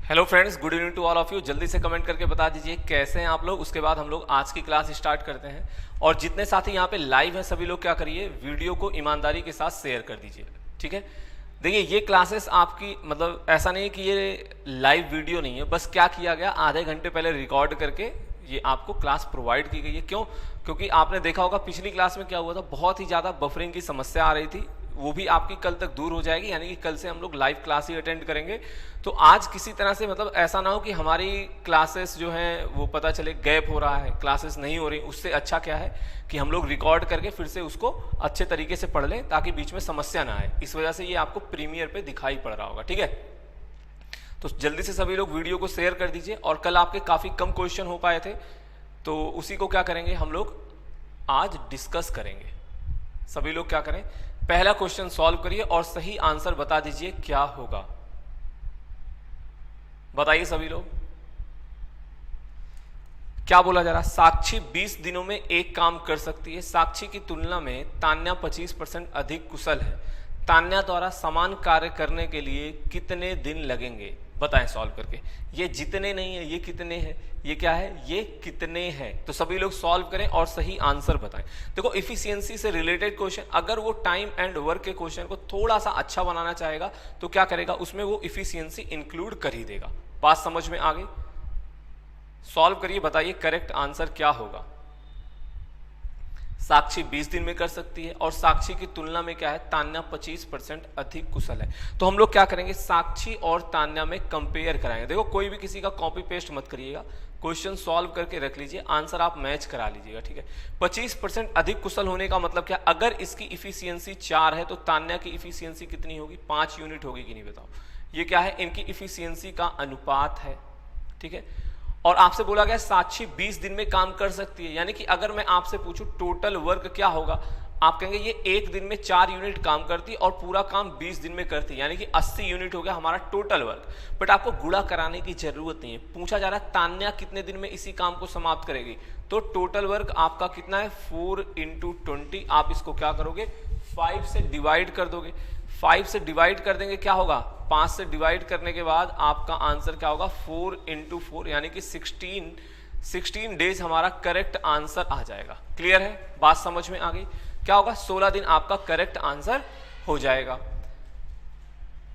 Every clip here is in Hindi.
Hello friends, good evening to all of you. जल्दी से कमेंट करके बता दीजिए कैसे हैं आप लोग। उसके बाद हम लोग आज की क्लास स्टार्ट करते हैं। और जितने साथी यहाँ पे लाइव हैं सभी लोग क्या करिए, वीडियो को ईमानदारी के साथ शेयर कर दीजिए, ठीक है। देखिए ये क्लासेस आपकी मतलब ऐसा नहीं है कि ये लाइव वीडियो नहीं है, बस क्या किया गया आधे घंटे पहले रिकॉर्ड करके ये आपको क्लास प्रोवाइड की गई है। क्यों? क्योंकि आपने देखा होगा पिछली क्लास में क्या हुआ था, बहुत ही ज़्यादा बफरिंग की समस्या आ रही थी। वो भी आपकी कल तक दूर हो जाएगी, यानी कि कल से हम लोग लाइव क्लास ही अटेंड करेंगे। तो आज किसी तरह से मतलब ऐसा ना हो कि हमारी क्लासेस जो हैं वो पता चले गैप हो रहा है, क्लासेस नहीं हो रही। उससे अच्छा क्या है कि हम लोग रिकॉर्ड करके फिर से उसको अच्छे तरीके से पढ़ लें ताकि बीच में समस्या ना आए। इस वजह से ये आपको प्रीमियर पे दिखाई पड़ रहा होगा, ठीक है। तो जल्दी से सभी लोग वीडियो को शेयर कर दीजिए। और कल आपके काफ़ी कम क्वेश्चन हो पाए थे, तो उसी को क्या करेंगे हम लोग आज डिस्कस करेंगे। सभी लोग क्या करें, पहला क्वेश्चन सॉल्व करिए और सही आंसर बता दीजिए क्या होगा। बताइए सभी लोग क्या बोला जा रहा है। साक्षी 20 दिनों में एक काम कर सकती है। साक्षी की तुलना में तान्या 25% अधिक कुशल है। तान्या द्वारा समान कार्य करने के लिए कितने दिन लगेंगे? बताएं सॉल्व करके। ये जितने नहीं है, ये कितने हैं, ये क्या है, ये कितने हैं। तो सभी लोग सॉल्व करें और सही आंसर बताएं। देखो इफिशियंसी से रिलेटेड क्वेश्चन, अगर वो टाइम एंड वर्क के क्वेश्चन को थोड़ा सा अच्छा बनाना चाहेगा तो क्या करेगा, उसमें वो इफिशियंसी इंक्लूड कर ही देगा। बात समझ में आ गई? सॉल्व करिए, बताइए करेक्ट आंसर क्या होगा। साक्षी 20 दिन में कर सकती है और साक्षी की तुलना में क्या है, तान्या 25% अधिक कुशल है। तो हम लोग क्या करेंगे, साक्षी और तान्या में कंपेयर कराएंगे। देखो कोई भी किसी का कॉपी पेस्ट मत करिएगा, क्वेश्चन सॉल्व करके रख लीजिए, आंसर आप मैच करा लीजिएगा, ठीक है। 25% अधिक कुशल होने का मतलब क्या, अगर इसकी इफिशियंसी 4 है तो तान्या की इफिशियंसी कितनी होगी, 5 यूनिट होगी कि नहीं बताओ। ये क्या है, इनकी इफिशियंसी का अनुपात है, ठीक है। और आपसे बोला गया साक्षी 20 दिन में काम कर सकती है, यानी कि अगर मैं आपसे पूछूं टोटल वर्क क्या होगा, आप कहेंगे ये एक दिन में 4 यूनिट काम करती और पूरा काम 20 दिन में करती, यानी कि 80 यूनिट हो गया हमारा टोटल वर्क। बट आपको गुणा कराने की जरूरत नहीं है। पूछा जा रहा है तान्या कितने दिन में इसी काम को समाप्त करेगी, तो टोटल वर्क आपका कितना है, 4 × 20। आप इसको क्या करोगे, 5 से डिवाइड कर दोगे। 5 से डिवाइड कर देंगे क्या होगा, 5 से डिवाइड करने के बाद आपका आंसर क्या होगा, 4 × 4 यानी कि 16 डेज हमारा करेक्ट आंसर आ जाएगा। क्लियर है, बात समझ में आ गई। क्या होगा, 16 दिन आपका करेक्ट आंसर हो जाएगा।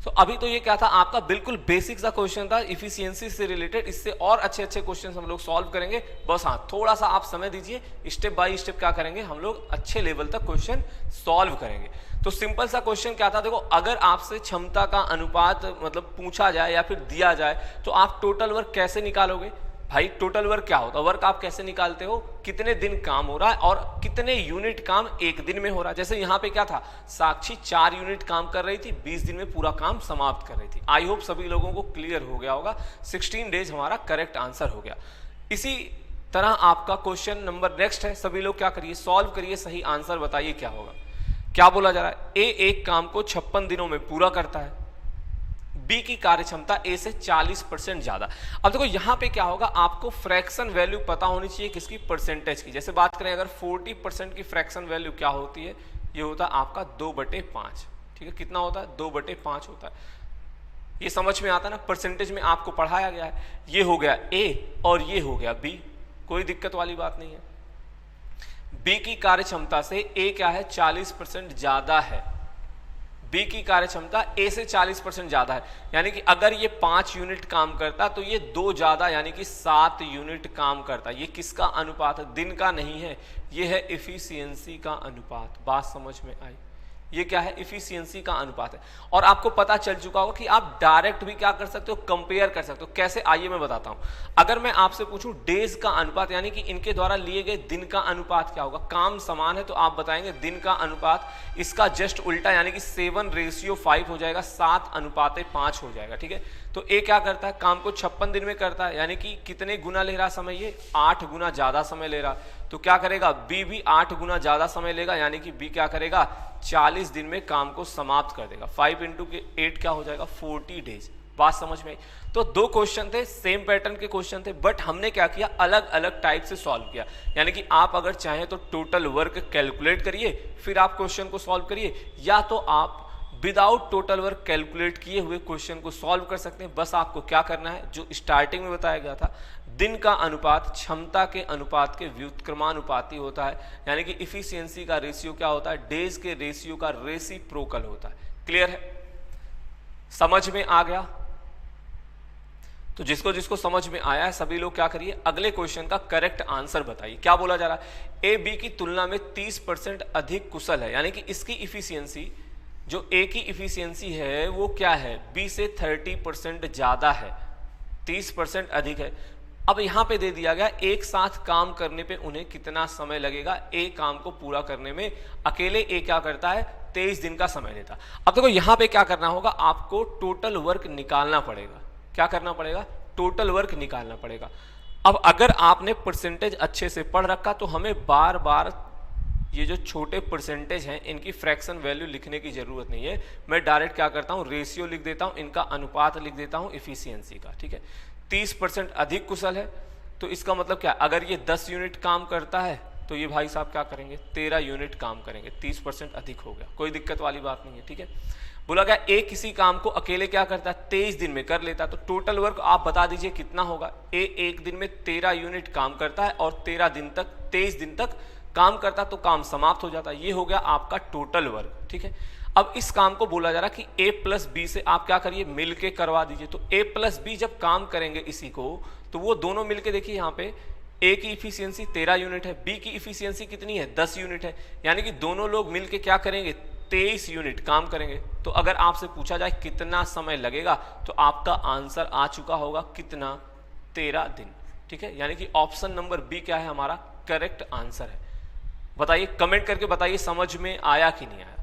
तो अभी तो ये क्या था, आपका बिल्कुल बेसिक सा क्वेश्चन था इफिशियंसी से रिलेटेड। इससे और अच्छे अच्छे क्वेश्चन हम लोग सॉल्व करेंगे। बस हाँ, थोड़ा सा आप समय दीजिए, स्टेप बाय स्टेप क्या करेंगे हम लोग अच्छे लेवल तक क्वेश्चन सॉल्व करेंगे। तो सिंपल सा क्वेश्चन क्या था, देखो अगर आपसे क्षमता का अनुपात मतलब पूछा जाए या फिर दिया जाए तो आप टोटल वर्क कैसे निकालोगे। भाई टोटल वर्क क्या होता है, वर्क आप कैसे निकालते हो, कितने दिन काम हो रहा है और कितने यूनिट काम एक दिन में हो रहा है। जैसे यहाँ पे क्या था, साक्षी 4 यूनिट काम कर रही थी, 20 दिन में पूरा काम समाप्त कर रही थी। आई होप सभी लोगों को क्लियर हो गया होगा। 16 डेज हमारा करेक्ट आंसर हो गया। इसी तरह आपका क्वेश्चन नंबर नेक्स्ट है। सभी लोग क्या करिए, सॉल्व करिए, सही आंसर बताइए क्या होगा। क्या बोला जा रहा है, ए एक काम को 56 दिनों में पूरा करता है। बी की कार्यक्षमता ए से 40% ज्यादा। अब देखो यहां पे क्या होगा, आपको फ्रैक्शन वैल्यू पता होनी चाहिए किसकी, परसेंटेज की। जैसे बात करें अगर 40% की फ्रैक्शन वैल्यू क्या होती है, ये होता है आपका 2/5, ठीक है। कितना होता है, 2/5 होता है। ये समझ में आता है ना, परसेंटेज में आपको पढ़ाया गया है। ये हो गया ए और ये हो गया बी, कोई दिक्कत वाली बात नहीं है। बी की कार्यक्षमता से ए क्या है, 40% ज्यादा है। बी की कार्यक्षमता ए से 40% ज्यादा है, यानी कि अगर ये 5 यूनिट काम करता तो ये 2 ज्यादा यानी कि 7 यूनिट काम करता। ये किसका अनुपात है, दिन का नहीं है, ये है इफिशियंसी का अनुपात। बात समझ में आई, ये क्या है, इफिशियंसी का अनुपात है। और आपको पता चल चुका होगा कि आप डायरेक्ट भी क्या कर सकते हो, कंपेयर कर सकते हो। कैसे, आइए मैं बताता हूं। अगर मैं आपसे पूछूं डेज का अनुपात, यानी कि इनके द्वारा लिए गए दिन का अनुपात क्या होगा। काम समान है तो आप बताएंगे दिन का अनुपात, इसका जस्ट उल्टा यानी कि 7:5 हो जाएगा, 7:5 हो जाएगा, ठीक है। तो ए क्या करता है, काम को 56 दिन में करता है, यानी कि कितने गुना ले रहा समय, ये 8 गुना ज्यादा समय ले रहा। तो क्या करेगा, बी भी 8 गुना ज्यादा समय लेगा, यानी कि बी क्या करेगा, 40 दिन में काम को समाप्त कर देगा। 5 × 8 क्या हो जाएगा, 40 डेज। बात समझ में आई। तो 2 क्वेश्चन थे, सेम पैटर्न के क्वेश्चन थे, बट हमने क्या किया, अलग अलग टाइप से सॉल्व किया। यानी कि आप अगर चाहें तो टोटल वर्क कैलकुलेट करिए, फिर आप क्वेश्चन को सॉल्व करिए, या तो आप विदाउट टोटल वर्क कैलकुलेट किए हुए क्वेश्चन को सॉल्व कर सकते हैं। बस आपको क्या करना है, जो स्टार्टिंग में बताया गया था, दिन का अनुपात क्षमता के अनुपात के व्युत्क्रमानुपाती होता है, यानी कि इफिशियंसी का रेशियो क्या होता है, डेज के रेशियो का रेसिप्रोकल होता है। क्लियर है, समझ में आ गया? तो जिसको जिसको समझ में आया है सभी लोग क्या करिए, अगले क्वेश्चन का करेक्ट आंसर बताइए। क्या बोला जा रहा है, ए बी की तुलना में 30% अधिक कुशल है, यानी कि इसकी इफिशियंसी, जो ए की इफिशियंसी है वो क्या है, बी से 30% ज्यादा है, 30% अधिक है। अब यहां पे दे दिया गया एक साथ काम करने पे उन्हें कितना समय लगेगा, ए काम को पूरा करने में अकेले ए क्या करता है, 23 दिन का समय लेता। अब देखो यहां पे क्या करना होगा, आपको टोटल वर्क निकालना पड़ेगा। क्या करना पड़ेगा, टोटल वर्क निकालना पड़ेगा। अब अगर आपने परसेंटेज अच्छे से पढ़ रखा तो हमें बार बार ये जो छोटे परसेंटेज हैं इनकी फ्रैक्शन वैल्यू लिखने की जरूरत नहीं है। मैं डायरेक्ट क्या करता हूं, रेशियो लिख देता हूं, इनका अनुपात लिख देता हूं इफिशियंसी का। ठीक है, 30% अधिक कुशल है तो इसका मतलब क्या, अगर ये 10 यूनिट काम करता है तो ये भाई साहब क्या करेंगे, 13 यूनिट काम करेंगे, 30% अधिक हो गया, कोई दिक्कत वाली बात नहीं है। ठीक है, बोला गया ए किसी काम को अकेले क्या करता है, 23 दिन में कर लेता है, तो टोटल वर्क आप बता दीजिए कितना होगा। ए एक दिन में 13 यूनिट काम करता है और 13 दिन तक, 23 दिन तक काम करता तो काम समाप्त हो जाता। ये हो गया आपका टोटल वर्क। ठीक है, अब इस काम को बोला जा रहा है कि ए प्लस बी से आप क्या करिए, मिलके करवा दीजिए। तो ए प्लस बी जब काम करेंगे इसी को, तो वो दोनों मिलके, देखिए यहाँ पे ए की इफिशियंसी 13 यूनिट है, बी की इफिशियंसी कितनी है, 10 यूनिट है, यानी कि दोनों लोग मिलके क्या करेंगे, 23 यूनिट काम करेंगे। तो अगर आपसे पूछा जाए कितना समय लगेगा, तो आपका आंसर आ चुका होगा कितना, 13 दिन। ठीक है, यानी कि ऑप्शन नंबर बी क्या है हमारा करेक्ट आंसर है। बताइए, कमेंट करके बताइए समझ में आया कि नहीं आया।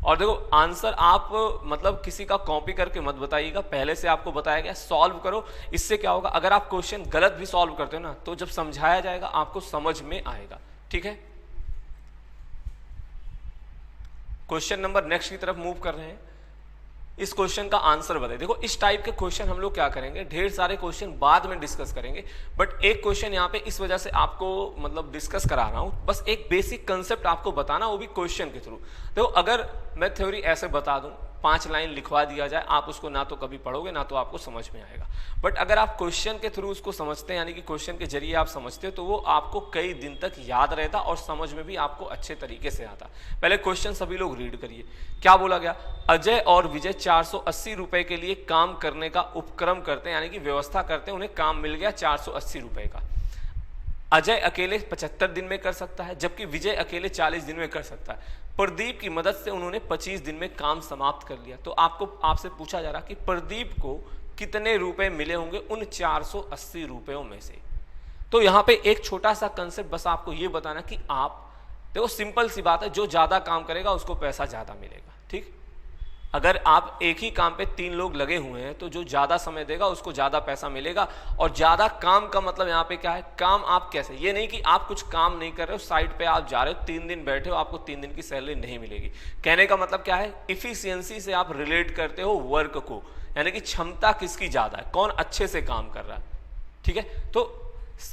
और देखो आंसर आप मतलब किसी का कॉपी करके मत बताइएगा, पहले से आपको बताया गया, सॉल्व करो। इससे क्या होगा, अगर आप क्वेश्चन गलत भी सॉल्व करते हो ना, तो जब समझाया जाएगा आपको समझ में आएगा। ठीक है, क्वेश्चन नंबर नेक्स्ट की तरफ मूव कर रहे हैं। इस क्वेश्चन का आंसर बताइए। देखो इस टाइप के क्वेश्चन हम लोग क्या करेंगे, ढेर सारे क्वेश्चन बाद में डिस्कस करेंगे, बट एक क्वेश्चन यहाँ पे इस वजह से आपको मतलब डिस्कस करा रहा हूँ, बस एक बेसिक कंसेप्ट आपको बताना, वो भी क्वेश्चन के थ्रू। देखो अगर मैं थ्योरी ऐसे बता दूं, 5 लाइन लिखवा दिया जाए, आप उसको ना तो कभी पढ़ोगे ना तो आपको समझ में आएगा, बट अगर आप क्वेश्चन के थ्रू उसको समझते हैं, यानी कि क्वेश्चन के जरिए आप समझते हो, तो वो आपको कई दिन तक याद रहता और समझ में भी आपको अच्छे तरीके से आता। पहले क्वेश्चन सभी लोग रीड करिए। क्या बोला गया, अजय और विजय 480 रुपए के लिए काम करने का उपक्रम करते हैं, यानी कि व्यवस्था करते हैं, उन्हें काम मिल गया 480 रुपए का। अजय अकेले 75 दिन में कर सकता है, जबकि विजय अकेले 40 दिन में कर सकता है। प्रदीप की मदद से उन्होंने 25 दिन में काम समाप्त कर लिया। तो आपसे पूछा जा रहा कि प्रदीप को कितने रुपए मिले होंगे उन 480 रुपयों में से। तो यहां पे एक छोटा सा कंसेप्ट बस आपको ये बताना कि आप देखो, सिंपल सी बात है, जो ज्यादा काम करेगा उसको पैसा ज्यादा मिलेगा। ठीक, अगर आप एक ही काम पे 3 लोग लगे हुए हैं, तो जो ज्यादा समय देगा उसको ज्यादा पैसा मिलेगा। और ज्यादा काम का मतलब यहाँ पे क्या है, काम आप कैसे, ये नहीं कि आप कुछ काम नहीं कर रहे हो, साइड पे आप जा रहे हो, 3 दिन बैठे हो, आपको 3 दिन की सैलरी नहीं मिलेगी। कहने का मतलब क्या है, इफिशियंसी से आप रिलेट करते हो वर्क को, यानी कि क्षमता किसकी ज्यादा है, कौन अच्छे से काम कर रहा है। ठीक है, तो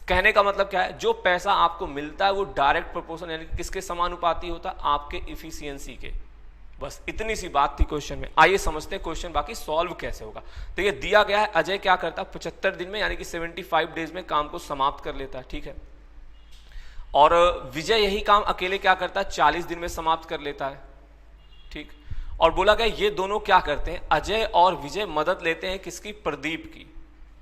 कहने का मतलब क्या है, जो पैसा आपको मिलता है वो डायरेक्ट प्रोपोर्शन, यानी कि किसके समानुपाती होता है, आपके इफिशियंसी के। बस इतनी सी बात थी क्वेश्चन में। आइए समझते हैं क्वेश्चन बाकी सॉल्व कैसे होगा। तो ये दिया गया है, अजय क्या करता है, 75 दिन में यानी कि 75 डेज में काम को समाप्त कर लेता है। ठीक है, और विजय यही काम अकेले क्या करता है, 40 दिन में समाप्त कर लेता है। ठीक, और बोला गया ये दोनों क्या करते हैं, अजय और विजय मदद लेते हैं किसकी, प्रदीप की।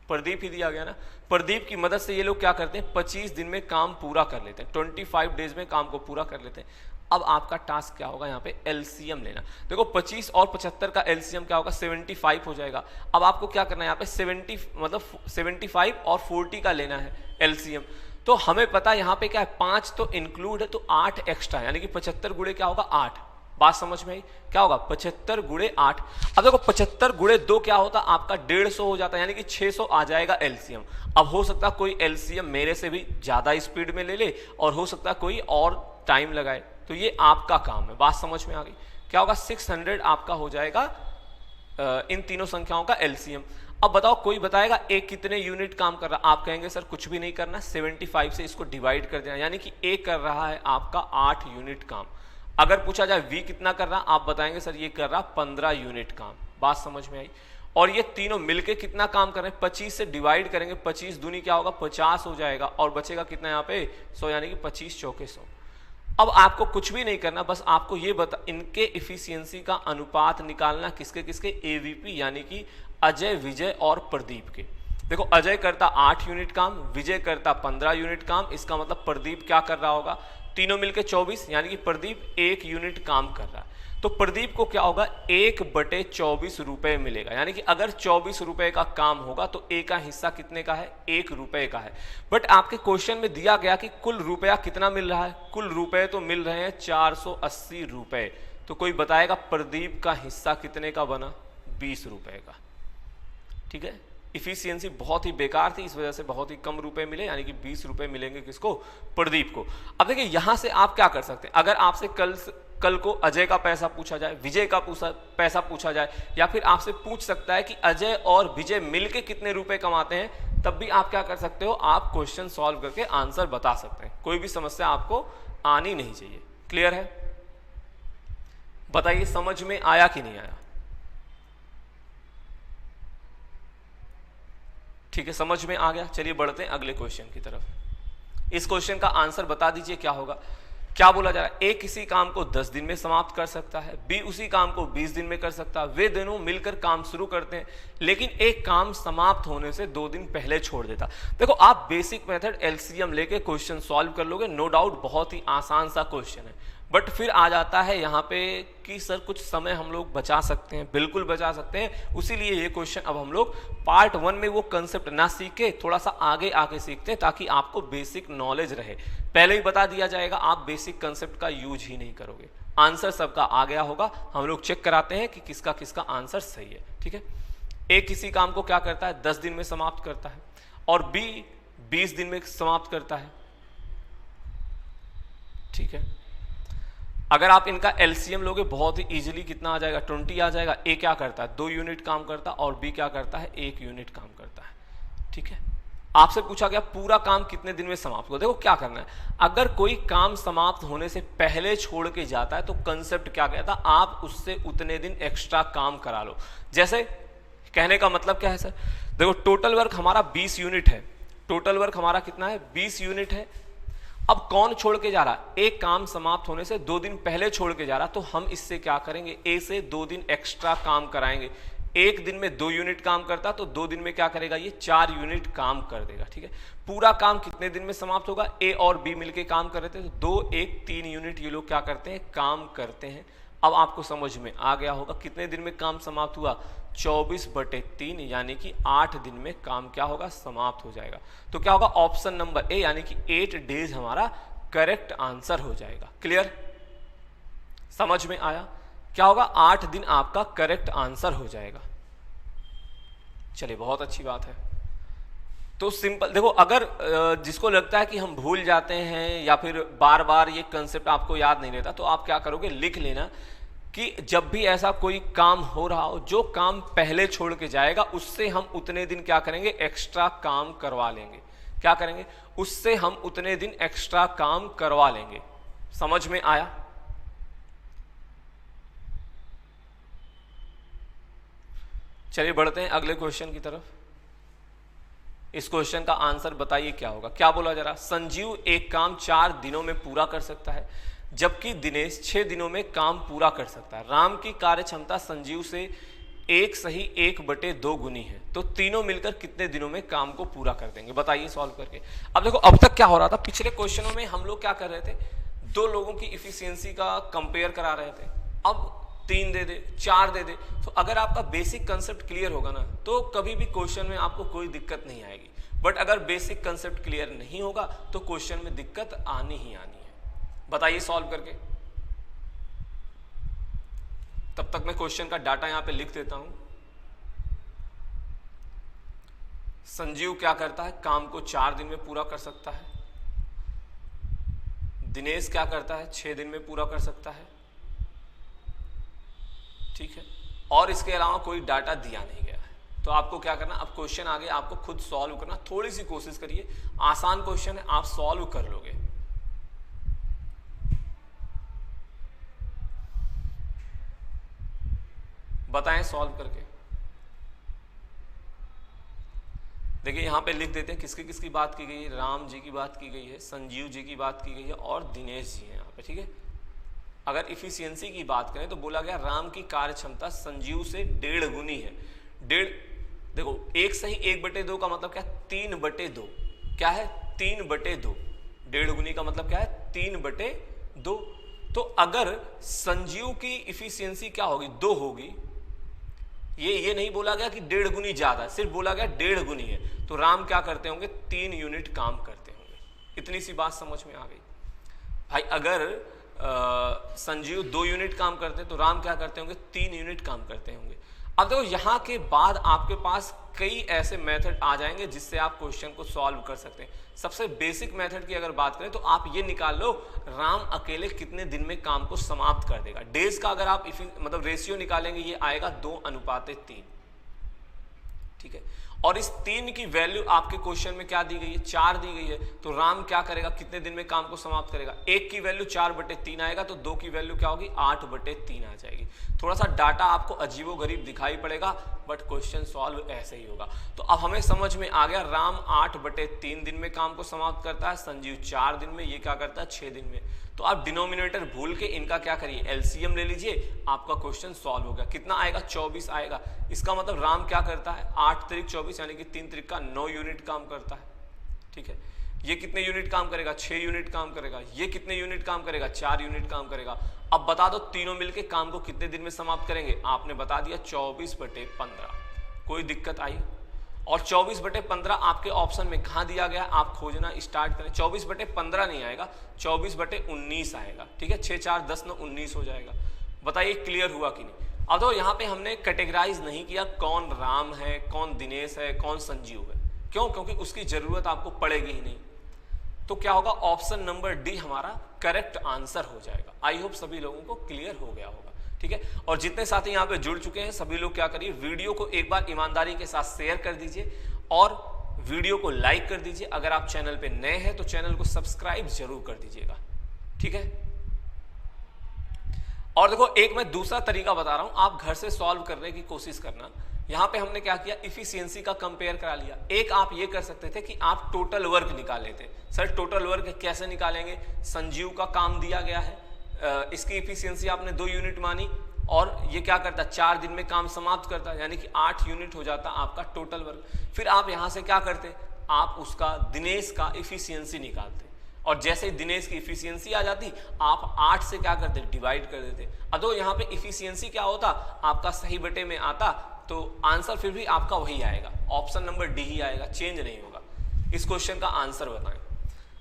प्रदीप ही दिया गया ना, प्रदीप की मदद से ये लोग क्या करते हैं, 25 दिन में काम पूरा कर लेते हैं, 25 डेज में काम को पूरा कर लेते हैं। अब आपका टास्क क्या होगा, यहाँ पे एलसीएम लेना। देखो 25 और 75 का एलसीएम क्या होगा, 75 हो जाएगा। अब आपको क्या करना है, यहाँ पे 75 और 40 का लेना है एलसीएम। तो हमें पता है यहाँ पे क्या है, 5 तो इंक्लूड है, तो 8 एक्स्ट्रा, यानी कि 75 गुणे क्या होगा, 8। बात समझ में आई, क्या होगा 75 गुणे 8। अब देखो 75 गुणे 2 क्या होता, आपका 150 हो जाता है, यानी कि 600 आ जाएगा एलसीएम। अब हो सकता है कोई एलसीएम मेरे से भी ज्यादा स्पीड में ले ले, और हो सकता है कोई और टाइम लगाए, तो ये आपका काम है। बात समझ में आ गई, क्या होगा 600 आपका हो जाएगा इन तीनों संख्याओं का एलसीएम। अब बताओ, कोई बताएगा ए कितने यूनिट काम कर रहा है, आप कहेंगे सर कुछ भी नहीं करना, 75 से इसको डिवाइड कर देना, यानी कि ए कर रहा है आपका 8 यूनिट काम। अगर पूछा जाए V कितना कर रहा, आप बताएंगे सर ये कर रहा 15 यूनिट काम। बात समझ में आई। और ये तीनों मिलके कितना काम कर रहे हैं, 25 से डिवाइड करेंगे, 25 दूनी क्या होगा 50 हो जाएगा, और बचेगा कितना यहाँ पे 100, यानी कि 25 चौके 100। अब आपको कुछ भी नहीं करना, बस आपको ये बता इनके इफिशियंसी का अनुपात निकालना, किसके किसके, AVP यानी कि अजय, विजय और प्रदीप के। देखो अजय करता 8 यूनिट काम, विजय करता 15 यूनिट काम, इसका मतलब प्रदीप क्या कर रहा होगा, तीनों मिलके 24, यानी कि प्रदीप 1 यूनिट काम कर रहा है। तो प्रदीप को क्या होगा 1/24 रुपए मिलेगा, यानी कि अगर 24 रुपए का काम होगा तो ए का हिस्सा कितने का है, 1 रुपए का है। बट आपके क्वेश्चन में दिया गया कि कुल रुपया कितना मिल रहा है, कुल रुपए तो मिल रहे हैं 480 रुपए। तो कोई बताएगा प्रदीप का हिस्सा कितने का बना, 20 रुपए का। ठीक है, इफिशियंसी बहुत ही बेकार थी, इस वजह से बहुत ही कम रुपए मिले, यानी कि 20 रुपए मिलेंगे किसको, प्रदीप को। अब देखिए यहां से आप क्या कर सकते हैं, अगर आपसे कल को अजय का पैसा पूछा जाए, विजय का पैसा पूछा जाए, या फिर आपसे पूछ सकता है कि अजय और विजय मिलके कितने रुपए कमाते हैं, तब भी आप क्या कर सकते हो, आप क्वेश्चन सॉल्व करके आंसर बता सकते हैं। कोई भी समस्या आपको आनी नहीं चाहिए। क्लियर है? बताइए समझ में आया कि नहीं आया? ठीक है, समझ में आ गया। चलिए बढ़ते हैं अगले क्वेश्चन की तरफ। इस क्वेश्चन का आंसर बता दीजिए क्या होगा। क्या बोला जा रहा है, ए किसी काम को 10 दिन में समाप्त कर सकता है, बी उसी काम को 20 दिन में कर सकता है, वे दोनों मिलकर काम शुरू करते हैं, लेकिन एक काम समाप्त होने से 2 दिन पहले छोड़ देता। देखो आप बेसिक मेथड LCM लेके क्वेश्चन सॉल्व कर लोगे, नो डाउट बहुत ही आसान सा क्वेश्चन है। बट फिर आ जाता है यहाँ पे कि सर कुछ समय हम लोग बचा सकते हैं, बिल्कुल बचा सकते हैं। उसीलिए ये क्वेश्चन अब हम लोग पार्ट 1 में वो कंसेप्ट ना सीख के थोड़ा सा आगे आगे सीखते हैं, ताकि आपको बेसिक नॉलेज रहे। पहले ही बता दिया जाएगा, आप बेसिक कंसेप्ट का यूज ही नहीं करोगे, आंसर सबका आ गया होगा। हम लोग चेक कराते हैं कि किसका किसका आंसर सही है। ठीक है, ए किसी काम को क्या करता है 10 दिन में समाप्त करता है, और बी 20 दिन में समाप्त करता है। ठीक है, अगर आप इनका LCM लोगे बहुत ही इजीली कितना आ जाएगा, 20 आ जाएगा। ए क्या करता है 2 यूनिट काम करता है, और बी क्या करता है 1 यूनिट काम करता है। ठीक है, आपसे पूछा गया पूरा काम कितने दिन में समाप्त हो। देखो क्या करना है, अगर कोई काम समाप्त होने से पहले छोड़ के जाता है तो कंसेप्ट क्या कहता है, आप उससे उतने दिन एक्स्ट्रा काम करा लो। जैसे कहने का मतलब क्या है सर, देखो टोटल वर्क हमारा 20 यूनिट है, टोटल वर्क हमारा कितना है 20 यूनिट है। अब कौन छोड़ के जा रहा है, एक काम समाप्त होने से 2 दिन पहले छोड़ के जा रहा, तो हम इससे क्या करेंगे, ए से 2 दिन एक्स्ट्रा काम कराएंगे। 1 दिन में 2 यूनिट काम करता तो 2 दिन में क्या करेगा, ये 4 यूनिट काम कर देगा। ठीक है, पूरा काम कितने दिन में समाप्त होगा, ए और बी मिलके काम कर रहे थे तो 2 1 3 यूनिट ये लोग क्या करते हैं, काम करते हैं। अब आपको समझ में आ गया होगा कितने दिन में काम समाप्त हुआ, 24/3, यानी कि 8 दिन में काम क्या होगा, समाप्त हो जाएगा। तो क्या होगा, ऑप्शन नंबर ए यानी कि 8 डेज हमारा करेक्ट आंसर हो जाएगा। क्लियर, समझ में आया? क्या होगा, 8 दिन आपका करेक्ट आंसर हो जाएगा। चलिए बहुत अच्छी बात है। तो सिंपल देखो, अगर जिसको लगता है कि हम भूल जाते हैं या फिर बार बार ये कंसेप्ट आपको याद नहीं रहता, तो आप क्या करोगे, लिख लेना कि जब भी ऐसा कोई काम हो रहा हो, जो काम पहले छोड़ के जाएगा उससे हम उतने दिन क्या करेंगे, एक्स्ट्रा काम करवा लेंगे। क्या करेंगे, उससे हम उतने दिन एक्स्ट्रा काम करवा लेंगे। समझ में आया? चलिए बढ़ते हैं अगले क्वेश्चन की तरफ। इस क्वेश्चन का आंसर बताइए क्या होगा। क्या बोला जा रहा, संजीव एक काम 4 दिनों में पूरा कर सकता है, जबकि दिनेश 6 दिनों में काम पूरा कर सकता है। राम की कार्य क्षमता संजीव से 1/2 गुनी है, तो तीनों मिलकर कितने दिनों में काम को पूरा कर देंगे, बताइए सॉल्व करके। अब देखो अब तक क्या हो रहा था, पिछले क्वेश्चनों में हम लोग क्या कर रहे थे, 2 लोगों की इफिशियंसी का कंपेयर करा रहे थे। अब 3 दे दे, 4 दे दे, तो अगर आपका बेसिक कंसेप्ट क्लियर होगा ना, तो कभी भी क्वेश्चन में आपको कोई दिक्कत नहीं आएगी। बट अगर बेसिक कंसेप्ट क्लियर नहीं होगा तो क्वेश्चन में दिक्कत आनी ही आनी है। बताइए सॉल्व करके। तब तक मैं क्वेश्चन का डाटा यहां पे लिख देता हूं। संजीव क्या करता है, काम को 4 दिन में पूरा कर सकता है। दिनेश क्या करता है, 6 दिन में पूरा कर सकता है। ठीक है, और इसके अलावा कोई डाटा दिया नहीं गया है। तो आपको क्या करना, अब क्वेश्चन आगे आपको खुद सॉल्व करना, थोड़ी सी कोशिश करिए, आसान क्वेश्चन है, आप सॉल्व कर लोगे। बताएं सॉल्व करके। देखिए यहाँ पे लिख देते हैं किसकी किसकी बात की गई है। राम जी की बात की गई है, संजीव जी की बात की गई है और दिनेश जी हैं यहाँ पे, ठीक है। अगर इफिशियंसी की बात करें तो बोला गया राम की कार्य क्षमता संजीव से 1.5 गुनी है। 1.5, देखो 1 सही 1/2 का मतलब क्या है 3/2, क्या है 3/2। 1.5 गुनी का मतलब क्या है 3/2। तो अगर संजीव की इफिशियंसी क्या होगी 2 होगी, ये नहीं बोला गया कि 1.5 गुनी ज्यादा, सिर्फ बोला गया 1.5 गुनी है, तो राम क्या करते होंगे 3 यूनिट काम करते होंगे। इतनी सी बात समझ में आ गई भाई। अगर संजीव 2 यूनिट काम करते हैं तो राम क्या करते होंगे 3 यूनिट काम करते होंगे। अब देखो यहाँ के बाद आपके पास कई ऐसे मेथड आ जाएंगे जिससे आप क्वेश्चन को सॉल्व कर सकते हैं। सबसे बेसिक मेथड की अगर बात करें तो आप ये निकाल लो राम अकेले कितने दिन में काम को समाप्त कर देगा। डेज का अगर आप मतलब रेशियो निकालेंगे ये आएगा 2:3, ठीक है। और इस 3 की वैल्यू आपके क्वेश्चन में क्या दी गई है 4 दी गई है, तो राम क्या करेगा कितने दिन में काम को समाप्त करेगा। 1 की वैल्यू 4/3 आएगा तो 2 की वैल्यू क्या होगी 8/3 आ जाएगी। थोड़ा सा डाटा आपको अजीबोगरीब दिखाई पड़ेगा बट क्वेश्चन सॉल्व ऐसे ही होगा। तो अब हमें समझ में आ गया राम 8/3 दिन में काम को समाप्त करता है, संजीव 4 दिन में, ये क्या करता है 6 दिन में। तो आप डिनोमिनेटर भूल के इनका क्या करिए एलसीएम ले लीजिए, आपका क्वेश्चन सॉल्व हो गया। कितना आएगा 24 आएगा। इसका मतलब राम क्या करता है 8 त्रिक 24 यानी कि 3 त्रिक का 9 यूनिट काम करता है, ठीक है। ये कितने यूनिट काम करेगा 6 यूनिट काम करेगा। ये कितने यूनिट काम करेगा 4 यूनिट काम करेगा। अब बता दो तीनों मिलके काम को कितने दिन में समाप्त करेंगे। आपने बता दिया 24/15। कोई दिक्कत आई? और 24/15 आपके ऑप्शन में कहाँ दिया गया आप खोजना स्टार्ट करें। 24/15 नहीं आएगा 24/19 आएगा, ठीक है। 6 4 10 9 19 हो जाएगा। बताइए क्लियर हुआ कि नहीं। अब तो यहाँ पे हमने कैटेगराइज नहीं किया कौन राम है, कौन दिनेश है, कौन संजीव है। क्यों? क्योंकि उसकी जरूरत आपको पड़ेगी ही नहीं। तो क्या होगा ऑप्शन नंबर डी हमारा करेक्ट आंसर हो जाएगा। आई होप सभी लोगों को क्लियर हो गया होगा, ठीक है। और जितने साथी यहाँ पे जुड़ चुके हैं सभी लोग क्या करिए वीडियो को एक बार ईमानदारी के साथ शेयर कर दीजिए और वीडियो को लाइक कर दीजिए। अगर आप चैनल पे नए हैं तो चैनल को सब्सक्राइब जरूर कर दीजिएगा, ठीक है। और देखो एक मैं दूसरा तरीका बता रहा हूं, आप घर से सॉल्व करने की कोशिश करना। यहां पे हमने क्या किया इफिशियंसी का कंपेयर करा लिया। एक आप ये कर सकते थे कि आप टोटल वर्क निकाल लेते। सर टोटल वर्क कैसे निकालेंगे, संजीव का काम दिया गया है, इसकी इफिशियंसी आपने 2 यूनिट मानी और ये क्या करता 4 दिन में काम समाप्त करता, यानी कि 8 यूनिट हो जाता आपका टोटल वर्क। फिर आप यहां से क्या करते आप उसका दिनेश का इफिशियंसी निकालते और जैसे ही दिनेश की इफिशियंसी आ जाती आप 8 से क्या करते डिवाइड कर देते। अदो यहाँ पे इफिशियंसी क्या होता आपका सही बटे में आता, तो आंसर फिर भी आपका वही आएगा, ऑप्शन नंबर डी ही आएगा, चेंज नहीं होगा। इस क्वेश्चन का आंसर बताएं।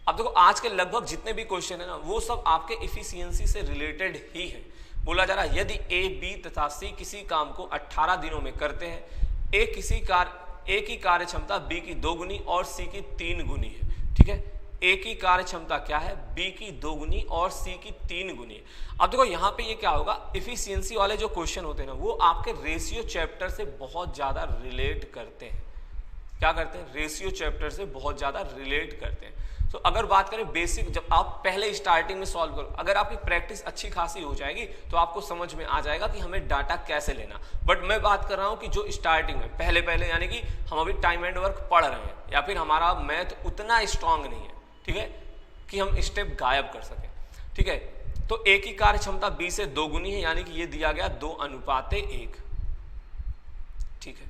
अब देखो आज के लगभग जितने भी क्वेश्चन है ना वो सब आपके इफिशियंसी से रिलेटेड ही है। बोला जा रहा है यदि ए बी तथा सी किसी काम को 18 दिनों में करते हैं, ए की कार्य क्षमता बी की 2 गुनी और सी की 3 गुनी है, ठीक है। ए की कार्य क्षमता क्या है बी की 2 गुनी और सी की 3 गुनी है। अब देखो यहाँ पे ये क्या होगा इफिशियंसी वाले जो क्वेश्चन होते हैं ना वो आपके रेशियो चैप्टर से बहुत ज्यादा रिलेट करते हैं। क्या करते हैं रेशियो चैप्टर से बहुत ज्यादा रिलेट करते हैं। तो अगर बात करें बेसिक, जब आप पहले स्टार्टिंग में सॉल्व करो, अगर आपकी प्रैक्टिस अच्छी खासी हो जाएगी तो आपको समझ में आ जाएगा कि हमें डाटा कैसे लेना। बट मैं बात कर रहा हूं कि जो स्टार्टिंग में पहले यानी कि हम अभी टाइम एंड वर्क पढ़ रहे हैं या फिर हमारा मैथ उतना स्ट्रांग नहीं है, ठीक है, कि हम स्टेप गायब कर सकें, ठीक है। तो ए की कार्य क्षमता बी से 2 गुनी है यानी कि ये दिया गया 2:1, ठीक है।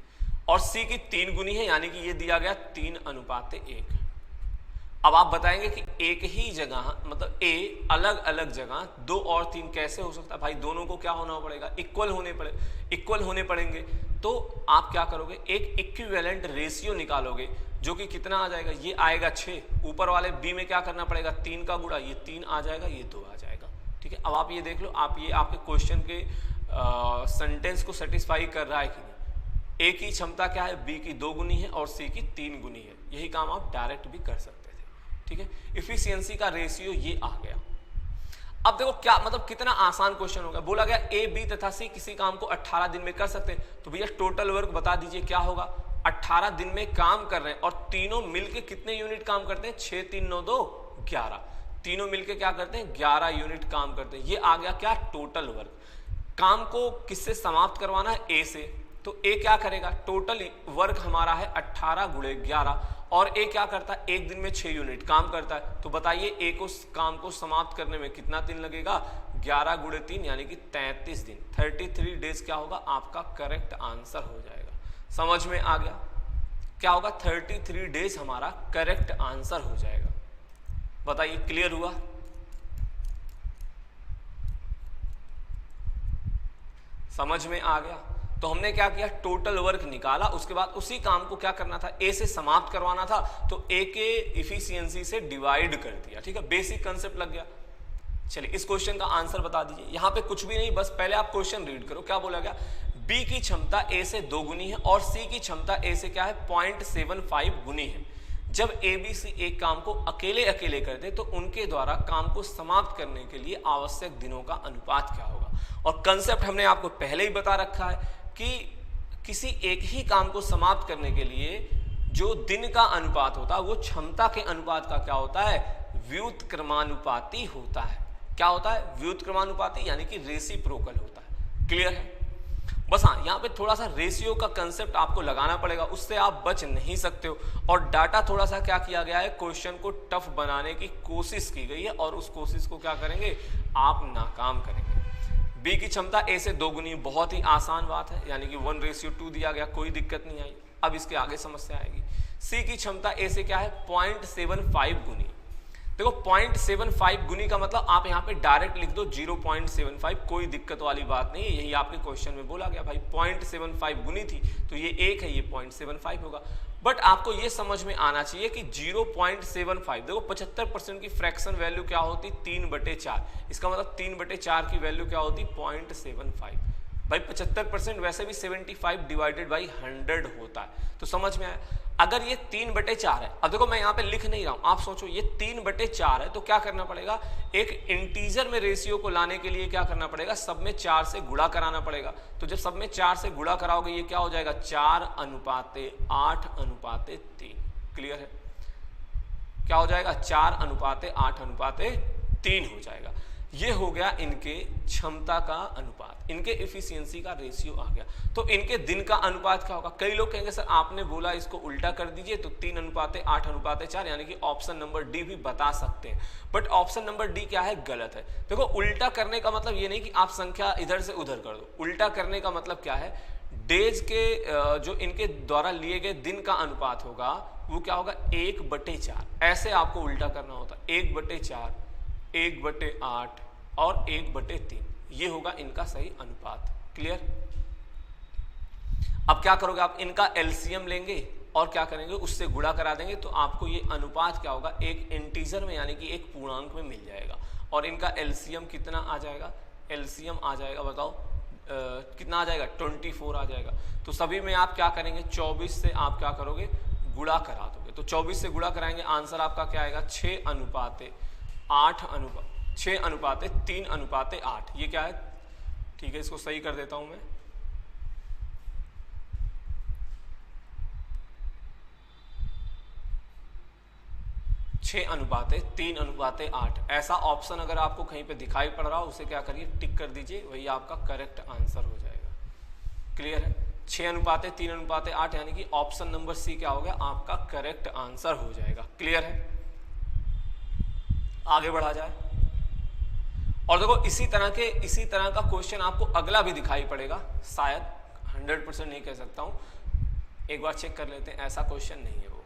और सी की 3 गुनी है यानी कि ये दिया गया 3:1। अब आप बताएंगे कि एक ही जगह मतलब ए अलग अलग जगह 2 और 3 कैसे हो सकता है भाई, दोनों को क्या होना पड़ेगा इक्वल होने पड़ेंगे। तो आप क्या करोगे एक इक्विवेलेंट रेशियो निकालोगे जो कि कितना आ जाएगा ये आएगा 6, ऊपर वाले बी में क्या करना पड़ेगा 3 का गुणा, ये 3 आ जाएगा ये 2 आ जाएगा, ठीक है। अब आप ये देख लो आप ये आपके क्वेश्चन के सेंटेंस को सेटिस्फाई कर रहा है कि नहीं। ए की क्षमता क्या है बी की 2 गुनी है और सी की 3 गुनी है, यही काम आप डायरेक्ट भी कर सकते थे, ठीक है। इफिशियंसी का रेशियो ये आ गया। अब देखो क्या मतलब कितना आसान क्वेश्चन होगा। बोला गया ए बी तथा सी किसी काम को 18 दिन में कर सकते हैं, तो भैया टोटल वर्क बता दीजिए क्या होगा। 18 दिन में काम कर रहे हैं और तीनों मिलके कितने यूनिट काम करते हैं 6 3 9 2 11, तीनों मिलके क्या करते हैं 11 यूनिट काम करते हैं। ये आ गया क्या टोटल वर्क। काम को किससे समाप्त करवाना है, ए से। तो ए क्या करेगा, टोटल वर्क हमारा है 18 गुणे 11 और ए क्या करता है, एक दिन में 6 यूनिट काम करता है। तो बताइए ए को काम को समाप्त करने में कितना दिन लगेगा, 11 गुणे 3 यानी कि 33 दिन। 33 डेज क्या होगा, आपका करेक्ट आंसर हो जाएगा। समझ में आ गया, क्या होगा, 33 डेज हमारा करेक्ट आंसर हो जाएगा। बताइए क्लियर हुआ। समझ में आ गया। तो हमने क्या किया, टोटल वर्क निकाला, उसके बाद उसी काम को क्या करना था, ए से समाप्त करवाना था, तो ए के इफिशियंसी से डिवाइड कर दिया। ठीक है, बेसिक कंसेप्ट लग गया। चलिए इस क्वेश्चन का आंसर बता दीजिए। यहां पे कुछ भी नहीं, बस पहले आप क्वेश्चन रीड करो। क्या बोला गया, बी की क्षमता ए से 2 गुनी है और सी की क्षमता ए से क्या है, 0.75 गुनी है। जब ए बी सी एक काम को अकेले अकेले कर दे तो उनके द्वारा काम को समाप्त करने के लिए आवश्यक दिनों का अनुपात क्या होगा। और कंसेप्ट हमने आपको पहले ही बता रखा है कि किसी एक ही काम को समाप्त करने के लिए जो दिन का अनुपात होता है वो क्षमता के अनुपात का क्या होता है, व्युत्क्रमानुपाती होता है। क्या होता है, व्युत्क्रमानुपाती यानी कि रेसिप्रोकल होता है। क्लियर है। बस हाँ, यहाँ पे थोड़ा सा रेशियो का कंसेप्ट आपको लगाना पड़ेगा, उससे आप बच नहीं सकते हो। और डाटा थोड़ा सा क्या किया गया है, क्वेश्चन को टफ बनाने की कोशिश की गई है और उस कोशिश को क्या करेंगे, आप नाकाम करेंगे। बी की क्षमता ए से 2 गुनी, बहुत ही आसान बात है, यानी कि 1:2 दिया गया, कोई दिक्कत नहीं आई। अब इसके आगे समस्या आएगी। सी की क्षमता ए से क्या है, 0.75 गुनी। देखो 0.75 गुनी का मतलब आप यहाँ पे डायरेक्ट लिख दो 0.75, कोई दिक्कत वाली बात नहीं है। यही आपके क्वेश्चन में बोला गया, भाई 0.75 गुनी थी तो ये 1 है, ये 0.75 होगा। बट आपको ये समझ में आना चाहिए कि 0.75, देखो 75% की फ्रैक्शन वैल्यू क्या होती, 3/4। इसका मतलब 3/4 की वैल्यू क्या होती, 0.75। भाई 75% वैसे भी 75 डिवाइडेड बाई 100 होता है। तो समझ में आया। अगर ये 3/4 है, अब देखो मैं यहाँ पे लिख नहीं रहा हूँ, आप सोचो ये 3/4 है तो क्या करना पड़ेगा, एक इंटीजर में रेशियो को लाने के लिए क्या करना पड़ेगा, सब में 4 से गुणा कराना पड़ेगा। तो जब सब में 4 से गुणा कराओगे ये क्या हो जाएगा, 4:8:3। क्लियर है, क्या हो जाएगा, 4:8:3 हो जाएगा। ये हो गया इनके क्षमता का अनुपात, इनके एफिशिएंसी का रेशियो आ गया। तो इनके दिन का अनुपात क्या होगा। कई लोग कहेंगे सर आपने बोला इसको उल्टा कर दीजिए, तो 3:8:4 यानी कि ऑप्शन नंबर डी भी बता सकते हैं। बट ऑप्शन नंबर डी क्या है, गलत है। देखो उल्टा करने का मतलब ये नहीं कि आप संख्या इधर से उधर कर दो। उल्टा करने का मतलब क्या है, डेज के जो इनके द्वारा लिए गए दिन का अनुपात होगा वो क्या होगा, 1/4। ऐसे आपको उल्टा करना होता है, 1/4, 1/8 और 1/3, ये होगा इनका सही अनुपात। क्लियर। अब क्या करोगे आप, इनका एलसीएम लेंगे और क्या करेंगे, उससे गुणा करा देंगे, तो आपको ये अनुपात क्या होगा, एक इंटीजर में यानी कि एक पूर्णांक में मिल जाएगा। और इनका एलसीएम कितना आ जाएगा, एलसीएम आ जाएगा, बताओ कितना आ जाएगा, 24 आ जाएगा। तो सभी में आप क्या करेंगे, 24 से आप क्या करोगे, गुणा करा दोगे। तो 24 से गुणा कराएंगे, आंसर आपका क्या आएगा, 6:3:8। ये क्या है, ठीक है इसको सही कर देता हूं मैं, 6:3:8। ऐसा ऑप्शन अगर आपको कहीं पे दिखाई पड़ रहा हो उसे क्या करिए, टिक कर दीजिए, वही आपका करेक्ट आंसर हो जाएगा। क्लियर है, 6:3:8 यानी कि ऑप्शन नंबर सी क्या हो गया, आपका करेक्ट आंसर हो जाएगा। क्लियर है, आगे बढ़ा जाए। और देखो इसी तरह का क्वेश्चन आपको अगला भी दिखाई पड़ेगा, शायद 100% नहीं कह सकता हूं, एक बार चेक कर लेते हैं। ऐसा क्वेश्चन नहीं है वो,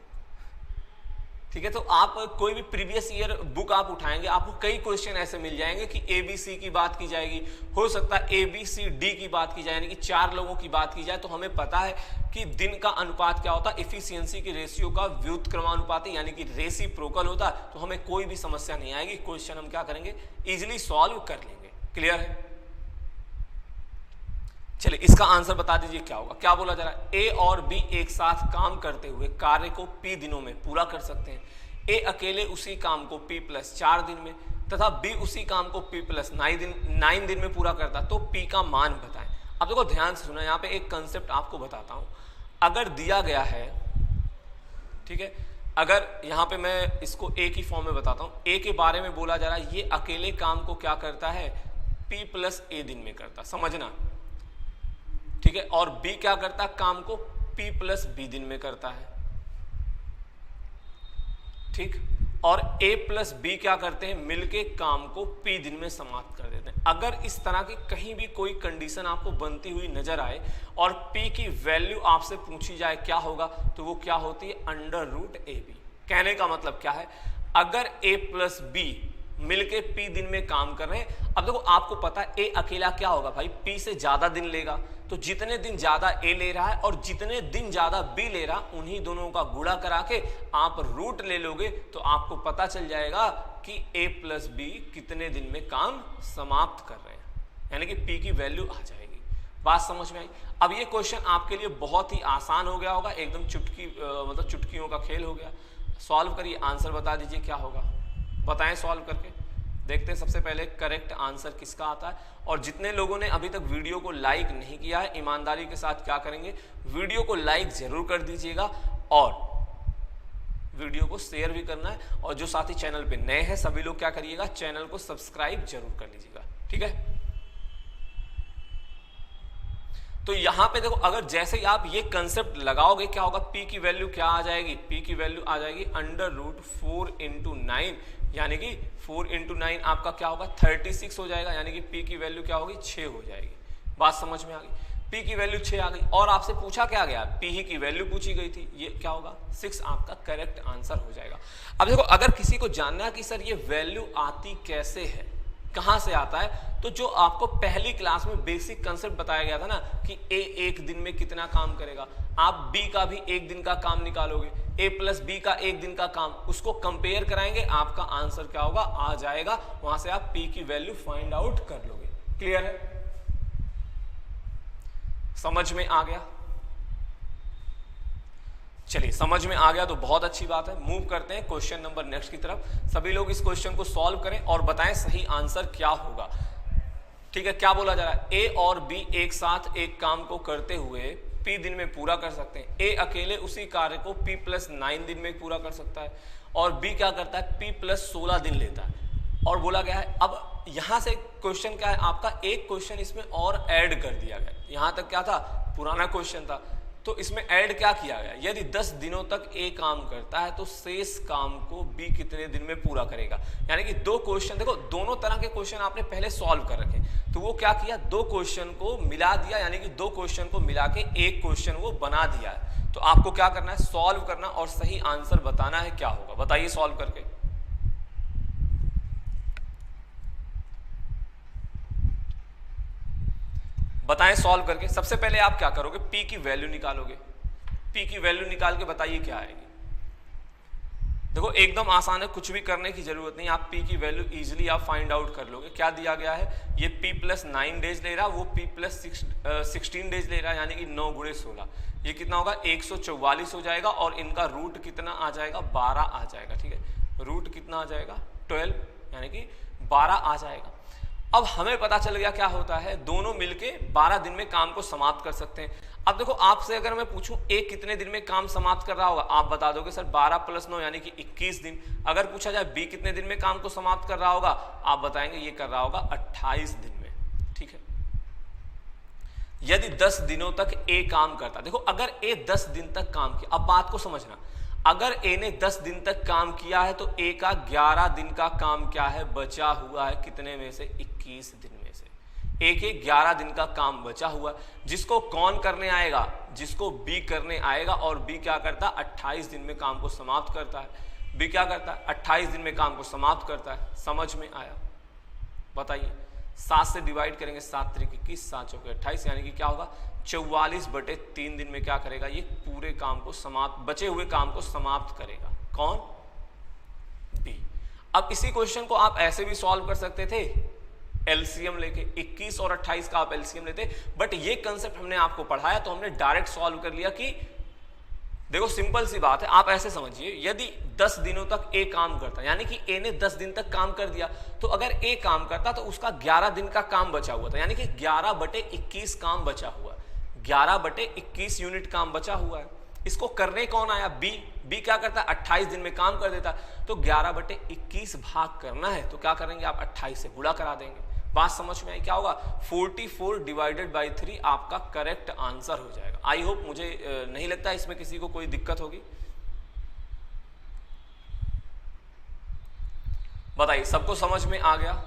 ठीक है। तो आप कोई भी प्रीवियस ईयर बुक आप उठाएंगे, आपको कई क्वेश्चन ऐसे मिल जाएंगे कि ABC की बात की जाएगी, हो सकता है ABCD की बात की जाए, यानी कि 4 लोगों की बात की जाए। तो हमें पता है कि दिन का अनुपात क्या होता है, एफिशिएंसी की रेशियो का व्युत्क्रमानुपाती यानी कि रेसिप्रोकल होता है। तो हमें कोई भी समस्या नहीं आएगी, क्वेश्चन हम क्या करेंगे, इजिली सॉल्व कर लेंगे। क्लियर है, चलिए इसका आंसर बता दीजिए क्या होगा। क्या बोला जा रहा है, A और B एक साथ काम करते हुए कार्य को P दिनों में पूरा कर सकते हैं। A अकेले उसी काम को P+4 दिन में तथा B उसी काम को P+9 दिन में पूरा करता, तो P का मान बताएं। अब देखो ध्यान से सुना, यहाँ पे एक कंसेप्ट आपको बताता हूं। अगर दिया गया है, ठीक है, अगर यहाँ पे मैं इसको A की फॉर्म में बताता हूं, A के बारे में बोला जा रहा है, ये अकेले काम को क्या करता है, P P प्लस A दिन में करता, समझना, ठीक है। और B क्या करता, काम को P प्लस B दिन में करता है, ठीक। और A प्लस B क्या करते हैं, मिलके काम को P दिन में समाप्त कर देते हैं। अगर इस तरह की कहीं भी कोई कंडीशन आपको बनती हुई नजर आए और P की वैल्यू आपसे पूछी जाए क्या होगा, तो वो क्या होती है, अंडर रूट AB। कहने का मतलब क्या है, अगर A प्लस B मिलके P दिन में काम कर रहे हैं, अब देखो आपको पता है A अकेला क्या होगा भाई, P से ज्यादा दिन लेगा, तो जितने दिन ज्यादा A ले रहा है और जितने दिन ज्यादा B ले रहा, उन्हीं दोनों का गुणा करा के आप रूट ले लोगे, तो आपको पता चल जाएगा कि A प्लस B कितने दिन में काम समाप्त कर रहे हैं, यानी कि P की वैल्यू आ जाएगी। बात समझ में आई। अब ये क्वेश्चन आपके लिए बहुत ही आसान हो गया होगा, एकदम चुटकी मतलब चुटकियों का खेल हो गया। सॉल्व करिए, आंसर बता दीजिए क्या होगा, बताएं सॉल्व करके देखते हैं। सबसे पहले करेक्ट आंसर किसका आता है, और जितने लोगों ने अभी तक वीडियो को लाइक नहीं किया है, ईमानदारी के साथ क्या करेंगे, वीडियो को लाइक जरूर कर दीजिएगा और वीडियो को शेयर भी करना है। और जो साथी चैनल पे नए हैं सभी लोग क्या करिएगा, चैनल को सब्सक्राइब जरूर कर लीजिएगा, ठीक है। तो यहां पे देखो, अगर जैसे ही आप ये कंसेप्ट लगाओगे क्या होगा, P की वैल्यू क्या आ जाएगी, P की वैल्यू आ जाएगी अंडर रूट 4 इंटू 9, यानी कि 4 इंटू 9 आपका क्या होगा, 36 हो जाएगा, यानी कि P की वैल्यू क्या होगी, 6 हो जाएगी। बात समझ में आ गई, P की वैल्यू 6 आ गई। और आपसे पूछा क्या गया, P ही की वैल्यू पूछी गई थी, ये क्या होगा, 6 आपका करेक्ट आंसर हो जाएगा। अब देखो, अगर किसी को जानना है कि सर ये वैल्यू आती कैसे है, कहां से आता है, तो जो आपको पहली क्लास में बेसिक कंसेप्ट बताया गया था ना कि A एक दिन में कितना काम करेगा, आप B का भी एक दिन का काम निकालोगे, A प्लस B का एक दिन का काम, उसको कंपेयर कराएंगे, आपका आंसर क्या होगा, आ जाएगा। वहां से आप P की वैल्यू फाइंड आउट कर लोगे। क्लियर है, समझ में आ गया? चलिए, समझ में आ गया तो बहुत अच्छी बात है। मूव करते हैं क्वेश्चन नंबर नेक्स्ट की तरफ। सभी लोग इस क्वेश्चन को सॉल्व करें और बताएं सही आंसर क्या होगा, ठीक है। क्या बोला जा रहा है, A और B एक साथ एक काम को करते हुए P दिन में पूरा कर सकते हैं। A अकेले उसी कार्य को P प्लस 9 दिन में पूरा कर सकता है, और B क्या करता है, P प्लस 16 दिन लेता है। और बोला गया है, अब यहां से क्वेश्चन क्या है आपका, एक क्वेश्चन इसमें और ऐड कर दिया गया। यहां तक क्या था, पुराना क्वेश्चन था, तो इसमें ऐड क्या किया गया, यदि 10 दिनों तक A काम करता है तो शेष काम को B कितने दिन में पूरा करेगा। यानी कि दो क्वेश्चन, देखो दोनों तरह के क्वेश्चन आपने पहले सॉल्व कर रखे, तो वो क्या किया, दो क्वेश्चन को मिला दिया, यानी कि दो क्वेश्चन को मिला के एक क्वेश्चन वो बना दिया है। तो आपको क्या करना है, सॉल्व करना और सही आंसर बताना है क्या होगा। बताइए सॉल्व करके, बताएं सॉल्व करके। सबसे पहले आप क्या करोगे, P की वैल्यू निकालोगे। P की वैल्यू निकाल के बताइए क्या आएगी। देखो एकदम आसान है, कुछ भी करने की जरूरत नहीं, आप P की वैल्यू इजीली आप फाइंड आउट कर लोगे। क्या दिया गया है, ये P प्लस 9 डेज ले रहा, वो P प्लस 16 डेज ले रहा है, यानी कि 9 गुणे 16, ये कितना होगा, 144 हो जाएगा। और इनका रूट कितना आ जाएगा, 12 आ जाएगा, ठीक है। रूट कितना आ जाएगा, 12, यानी कि 12 आ जाएगा। अब हमें पता चल गया क्या होता है, दोनों मिलके 12 दिन में काम को समाप्त कर सकते हैं। अब देखो आपसे अगर मैं पूछूं A कितने दिन में काम समाप्त कर रहा होगा, आप बता दोगे सर 12 प्लस 9 यानी कि 21 दिन। अगर पूछा जाए B कितने दिन में काम को समाप्त कर रहा होगा, आप बताएंगे ये कर रहा होगा 28 दिन में, ठीक है। यदि 10 दिनों तक A काम करता, देखो अगर A 10 दिन तक काम किया, अब बात को समझना, अगर A ने 10 दिन तक काम किया है तो A का 11 दिन का काम क्या है, बचा हुआ है, कितने में से, 21 दिन में से। A के 11 दिन का काम बचा हुआ, जिसको कौन करने आएगा, जिसको B करने आएगा। और B क्या करता है, 28 दिन में काम को समाप्त करता है। B क्या करता है, 28 दिन में काम को समाप्त करता है। समझ में आया, बताइए। 7 से डिवाइड करेंगे, 7 त्रिक 21, 7 चौके 28, यानी कि क्या होगा, 44/3 दिन में क्या करेगा, ये पूरे काम को समाप्त, बचे हुए काम को समाप्त करेगा। कौन, B। अब इसी क्वेश्चन को आप ऐसे भी सॉल्व कर सकते थे, एलसीएम लेके, 21 और 28 का आप एलसीएम लेते, बट ये कंसेप्ट हमने आपको पढ़ाया तो हमने डायरेक्ट सॉल्व कर लिया कि देखो सिंपल सी बात है, आप ऐसे समझिए, यदि 10 दिनों तक A काम करता, यानी कि A ने 10 दिन तक काम कर दिया, तो अगर A काम करता तो उसका 11 दिन का काम बचा हुआ था, यानी कि 11/21 काम बचा हुआ, 11/21 यूनिट काम बचा हुआ है। इसको करने कौन आया, B क्या करता है, 28 दिन में काम कर देता, तो 11/21 भाग करना है, तो क्या करेंगे आप, 28 से गुणा करा देंगे। बात समझ में आई? क्या होगा? 44 डिवाइडेड बाई 3 आपका करेक्ट आंसर हो जाएगा। आई होप, मुझे नहीं लगता इसमें किसी को कोई दिक्कत होगी। बताइए, सबको समझ में आ गया?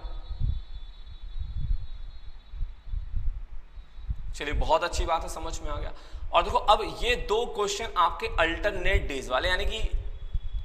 चलिए, बहुत अच्छी बात है, समझ में आ गया। और देखो, अब ये दो क्वेश्चन आपके अल्टरनेट डेज वाले, यानी कि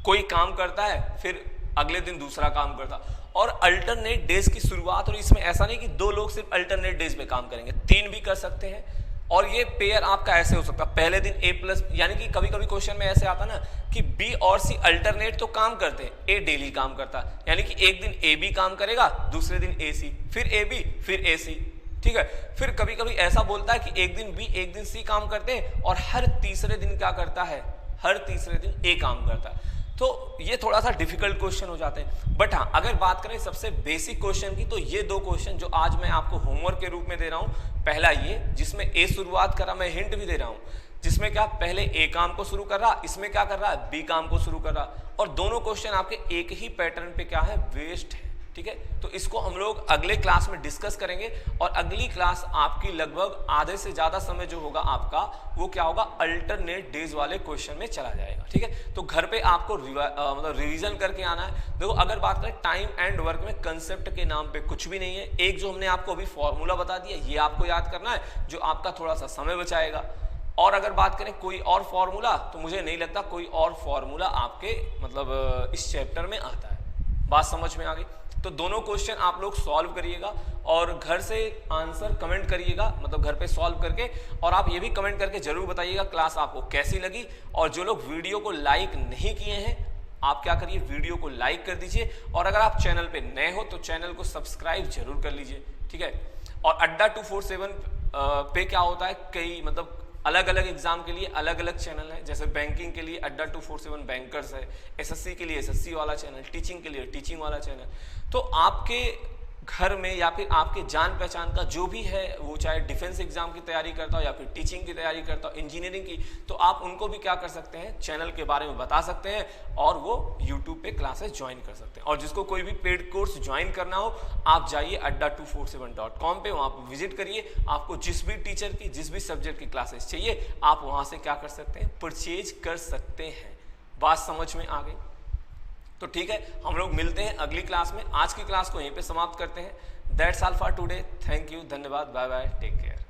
कोई काम करता है फिर अगले दिन दूसरा काम करता, और अल्टरनेट डेज की शुरुआत। और इसमें ऐसा नहीं कि दो लोग सिर्फ अल्टरनेट डेज में काम करेंगे, 3 भी कर सकते हैं। और ये पेयर आपका ऐसे हो सकता है, पहले दिन ए प्लस, यानी कि कभी कभी क्वेश्चन में ऐसे आता ना कि बी और सी अल्टरनेट तो काम करते हैं, ए डेली काम करता है, यानी कि एक दिन ए बी काम करेगा, दूसरे दिन ए सी, फिर ए बी, फिर ए सी, ठीक है। फिर कभी कभी ऐसा बोलता है कि एक दिन बी एक दिन सी काम करते हैं, और हर तीसरे दिन क्या करता है? हर तीसरे दिन ए काम करता है। तो ये थोड़ा सा डिफिकल्ट क्वेश्चन हो जाते हैं। बट हाँ, अगर बात करें सबसे बेसिक क्वेश्चन की, तो ये दो क्वेश्चन जो आज मैं आपको होमवर्क के रूप में दे रहा हूं, पहला ये जिसमें ए शुरुआत करा, मैं हिंट भी दे रहा हूं, जिसमें क्या पहले ए काम को शुरू कर रहा, इसमें क्या कर रहा है? बी काम को शुरू कर रहा, और दोनों क्वेश्चन आपके एक ही पैटर्न पे क्या है? वेस्ट है, ठीक है। तो इसको हम लोग अगले क्लास में डिस्कस करेंगे, और अगली क्लास आपकी लगभग आधे से ज्यादा समय जो होगा आपका, वो क्या होगा? अल्टरनेट डेज वाले क्वेश्चन में चला जाएगा, ठीक है। तो घर पे आपको मतलब रिवीजन करके आना है। देखो, अगर बात करें टाइम एंड वर्क में, कंसेप्ट के नाम पे कुछ भी नहीं है। एक जो हमने आपको अभी फॉर्मूला बता दिया, ये आपको याद करना है, जो आपका थोड़ा सा समय बचाएगा। और अगर बात करें कोई और फॉर्मूला, तो मुझे नहीं लगता कोई और फॉर्मूला आपके मतलब इस चैप्टर में आता है। बात समझ में आ गई? तो दोनों क्वेश्चन आप लोग सॉल्व करिएगा, और घर से आंसर कमेंट करिएगा, मतलब घर पे सॉल्व करके। और आप ये भी कमेंट करके जरूर बताइएगा क्लास आपको कैसी लगी। और जो लोग वीडियो को लाइक नहीं किए हैं, आप क्या करिए? वीडियो को लाइक कर दीजिए, और अगर आप चैनल पे नए हो तो चैनल को सब्सक्राइब जरूर कर लीजिए, ठीक है। और अड्डा 247 पे क्या होता है, कई मतलब अलग अलग एग्जाम के लिए अलग अलग चैनल है। जैसे बैंकिंग के लिए अड्डा 247 बैंकर्स है, एसएससी के लिए एसएससी वाला चैनल, टीचिंग के लिए टीचिंग वाला चैनल। तो आपके घर में या फिर आपके जान पहचान का जो भी है, वो चाहे डिफेंस एग्जाम की तैयारी करता हो या फिर टीचिंग की तैयारी करता हो, इंजीनियरिंग की, तो आप उनको भी क्या कर सकते हैं? चैनल के बारे में बता सकते हैं, और वो यूट्यूब पे क्लासेस ज्वाइन कर सकते हैं। और जिसको कोई भी पेड कोर्स ज्वाइन करना हो, आप जाइए adda247.com पे, वहाँ पर विजिट करिए। आपको जिस भी टीचर की, जिस भी सब्जेक्ट की क्लासेस चाहिए, आप वहाँ से क्या कर सकते हैं? परचेज कर सकते हैं। बात समझ में आ गई? तो ठीक है, हम लोग मिलते हैं अगली क्लास में। आज की क्लास को यहीं पे समाप्त करते हैं। That's all for today. Thank you, धन्यवाद, बाय बाय, टेक केयर।